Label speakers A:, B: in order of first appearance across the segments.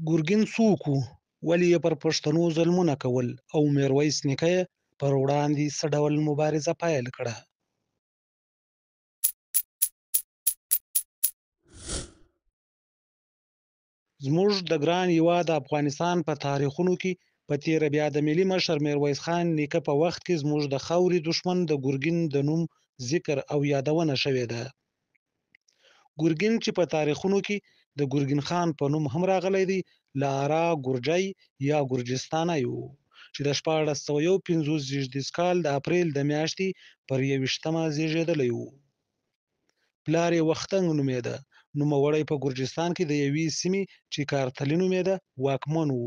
A: ګرګین څوک و؟ ولې یې پر پښتنو ظلمونه کول او میرویس نیکه یې پر وړاندې څه ډول مبارزه پیل کړه؟ زموږ د ګران هیواد افغانستان په تاریخونو کې په تیره بیا د ملي مشر میرویس خان نیکه په وخت کې زموږ د خاورې دښمن د ګرګین د نوم ذکر او یادونه شوې ده. ګرګین چې په تاریخونو کې د ګرګین خان په نوم هم راغلی دی، له ارا ګرجی یا ګرجستانه و چې د 1451 زیږدیز کال د اپریل د میاشتې پر 21مه زیږېدلی و. پلار یې وختنګ نومېده. نوموړی په ګرجستان کې د یوې سیمې چې کارتلي نومېده واکمن و.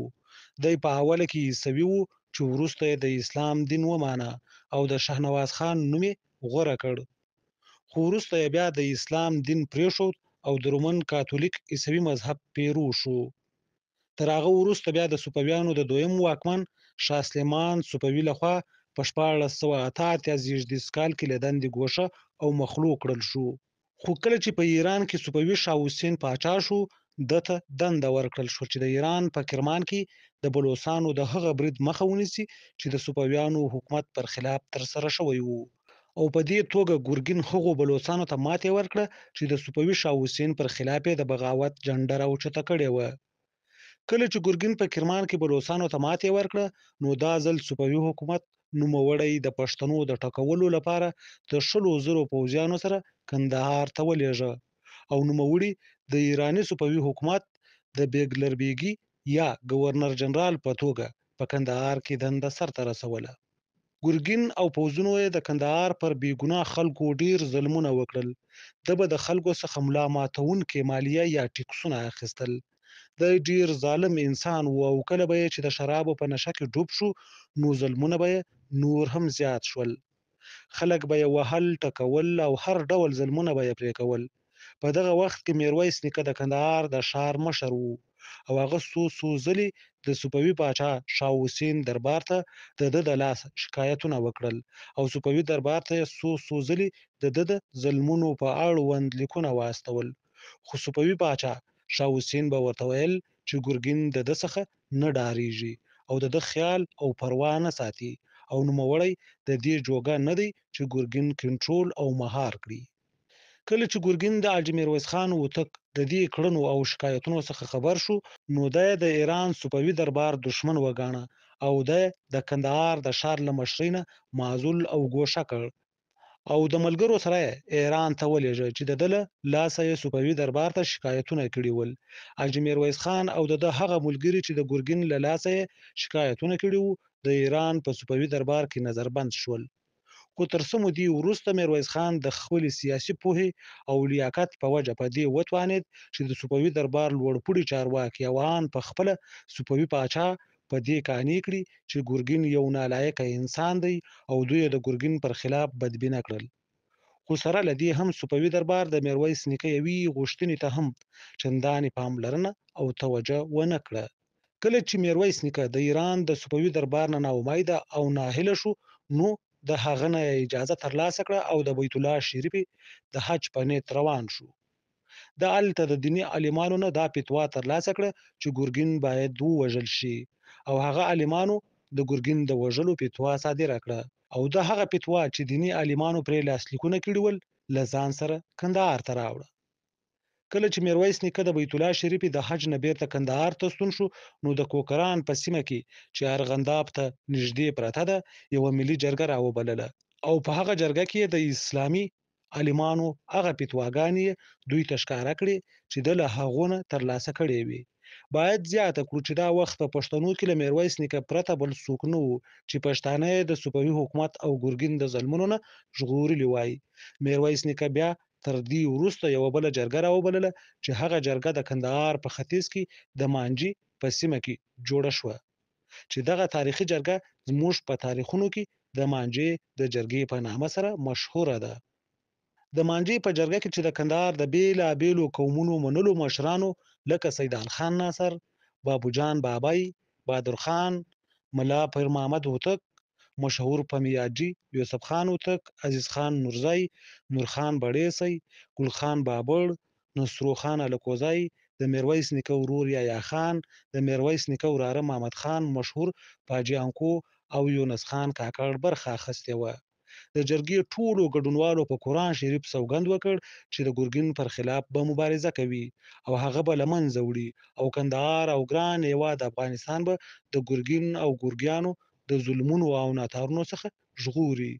A: دی په اوله کې عیسوي و چې وروسته یې د اسلام دین ومانه او د شهنواز خان نوم یې غوره کړ. خو وروسته یې بیا د اسلام دین پرېښود او د رومن کاتولیک عیسوي مذهب پیرو شو. تر هغه وروسته بیا د صفویانو د دویم واکمن شاه سلیمان صفوي لخوا په 1488 زیږدیز کال کې له دندې ګوښه او مخلوع کړل شو. خو کله چې په ایران کې صفوي شاه حسین پاچا شو، ده ته دنده ورکړل شو چې د ایران په کرمان کې د بلوڅانو د هغه برید مخه ونیسي چې د صفویانو حکومت پر خلاف ترسره شوی و. او په دې توګه ګرګین هغو بلوڅانو ته ماتې ورکړه چې د صفوي شاه حسین پر خلاف یې د بغاوت جنډه راوچته کړې وه. کله چې ګرګین په کرمان کې بلوڅانو ته ماتې ورکړه، نو دا ځل صفوي حکومت نوموړی د پښتنو د ټکولو لپاره د 100,000 پوځیانو سره کندهار ته ولېږه او نوموړي د ایراني صفوي حکومت د بیګلربیګي یا گورنر جنرال په توګه په کندهار کې دنده سرته رسوله. ګرګین او پوځونو یې د کندهار پر بې ګناه خلکو ډیر ظلمونه وکړل. ده به د خلکو څخه ملا ماتونکې مالیه یا ټیکسونه اخیستل. دی ډیر ظالم انسان و او کله به یې چې د شرابو په نشه کې ډوب شو، نو ظلمونه به یې نور هم زیات شول. خلک به یې وهل، ټکول او هر ډول ظلمونه به یې پرې کول. په دغه وخت کې میرویس نیکه د کندهار د ښار مشر و او هغه څو ځلې د صفوي پاچا شاه حسین دربار ته د ده د لاس شکایتونه وکړل او صفوي دربار ته یې څو ځلې د ده د ظلمونو په اړوند لیکونه واستول. خو صفوي پاچا شاه حسین به ورته ویل چې ګرګین د ده څخه نه ډارېږي او د ده خیال او پروا نه ساتي او نوموړی د دې جوګه نه دی چې ګرګین کنټرول او مهار کړي. کله چې ګرګین د حاجي میرویس خان هوتک د دې کړنو او شکایتونو څخه خبر شو، نو دی د ایران صفوي دربار دښمن وګاڼه او دی د کندهار د ښار له مشرۍ نه معزول او ګوښه کړ او د ملګرو سره یې ایران ته ولېږه چې د ده له لاسه یې صفوي دربار ته شکایتونه کړي ول. حاجي میرویس خان او د ده هغه ملګري چې د ګرګین له لاسه یې شکایتونه کړي وو، د ایران په صفوي دربار کې نظربند شول. خو تر څه مودې وروسته میرویس خان د خپلې سیاسي پوهې او لیاقت په وجه په دې وتوانېد چې د صفوي دربار لوړپوړي چارواکي او ان په خپله صفوي پاچا په دې قانع کړي چې ګرګین یو نالایقه انسان دی او دوی د ګرګین پر خلاف بدبینه کړل. خو سره له دې هم صفوي دربار د میرویس نیکه یوې غوښتنې ته هم چندانې پاملرنه او توجه ونه کړه. کله چې میرویس نیکه د ایران د صفوي دربار نه ناامیده او ناهیله شو، نو د هغه نه اجازه ترلاسه کړه او د بیت الله شریفې د حج په نیت روان شو. د هلته د دیني عالمانو نه دا فتوا ترلاسه کړه چې ګرګین باید ووژل شي او هغه عالمانو د ګرګین د وژلو فتوا صادره کړه او د هغه فتوا چې دیني عالمانو پرې لاسلیکونه کړي ول له ځان سره کندهار ته راوړه. کله چې میرویس نیکه د بیت الله شریفې د حج نه بیرته کندهار ته ستون شو، نو د کوکران په سیمه کې چې ارغنداب ته نږدې پرته ده یوه ملي جرګه راوبلله او په هغه جرګه کې د اسلامي عالمانو هغه فتواګانې دوی ته ښکاره کړې چې ده له هغو نه ترلاسه کړې وې. باید زیاته کړو چې دا وخت په پښتنو کې له میرویس نیکه پرته بل څوک نه و چې پښتانه یې د صفوي حکومت او ګرګین د ظلمونو نه ژغورلي وای. میرویس نیکه بیا تر دې وروسته یوه بله جرګه راوبلله چې هغه جرګه د کندهار په ختیځ کې د مانجې په سیمه کې جوړه شوه چې دغه تاریخي جرګه زموږ په تاریخونو کې د مانجې د جرګې په نامه سره مشهوره ده. د مانجې په جرګه کې چې د کندهار د بیلابیلو قومونو منلو مشرانو لکه سیدال خان ناصر، بابو جان بابی، بهادر خان، ملا پیر محمد هوتک، مشهور پمیاجي یوسف خان هوتک، عزیز خان نورزی، نورخان بړیڅی، ګل خان بابړ، نصرو خان الکوزی، د میرویس نیکه ورور یحیی خان، د میرویس نیکه وراره محمد خان مشهور په حاجي انکو او یونس خان کاکړ برخه اخیستې وه. د جرګې ټولو ګډونوالو په قرآن شریف سوګند وکړ چې د ګرګین پر خلاف به مبارزه کوي او هغه به له منځه وړي او کندهار او ګران هېواد افغانستان به د ګرګین او ګرګیانو د ظلمونو او ناتارونو څخه ژغوري.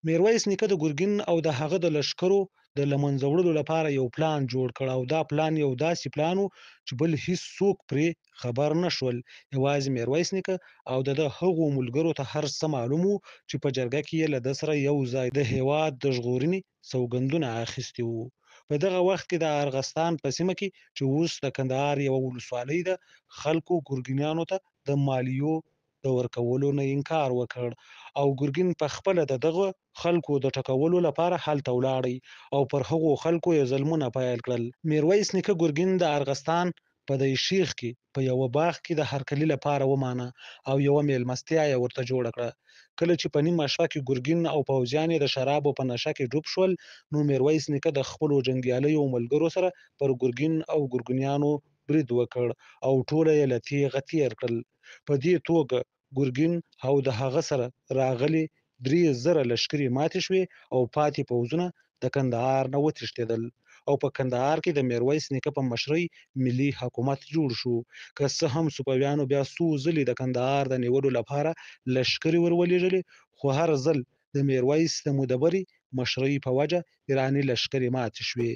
A: میرویس نیکه د ګرګین او د هغه د لښکرو د له منځه وړلو لپاره یو پلان جوړ کړ او دا پلان یو داسې پلان و چې بل هیڅ څوک پرې خبر نه شول. یوازې میرویس نیکه او د هغو ملګرو ته هر څه معلوم وو چې په جرګه کې یې له ده سره یو ځای د هېواد د ژغورنې سوګندونه اخیستي وو. په دغه وخت کې د ارغستان په سیمه کې چې اوس د کندهار یوه ولسوالۍ ده، خلکو ګرګینیانو ته د مالیو د ورکولو نه انکار وکړ او ګرګین په خپله د دغه خلکو د ټکولو لپاره هلته ولاړی او پر هغو خلکو یې ظلمونه پیل کړل. میرویس نیکه ګرګین د ارغستان په دی شیخ کې په یوه باغ کې د هرکلي لپاره ومانه او یوه میلمستیا یې ورته جوړه کړه. کله چې په نیمه شپه کې ګرګین او پوځیان یې د شرابو په نشه کې ډوب شول، نو میرویس نیکه د خپلو جنګیالیو ملګرو سره پر ګرګین او ګرګینیانو برید وکړ او ټوله یې له تیغه تیر کړل. په دې توګه ګرګین او د هغه سره راغلي 3000 لښکرې ماتې شوې او پاتې پوځونه د کندهار نه وتښتېدل او په کندهار کې د میرویس نیکه په مشرۍ ملي حکومت جوړ شو. که څه هم صفویانو بیا څو ځلې د کندهار د نیولو لپاره لښکرې ورولېږلې، خو هر ځل د میرویس د مدبرې مشرۍ په وجه ایراني لښکرې ماتې شوې.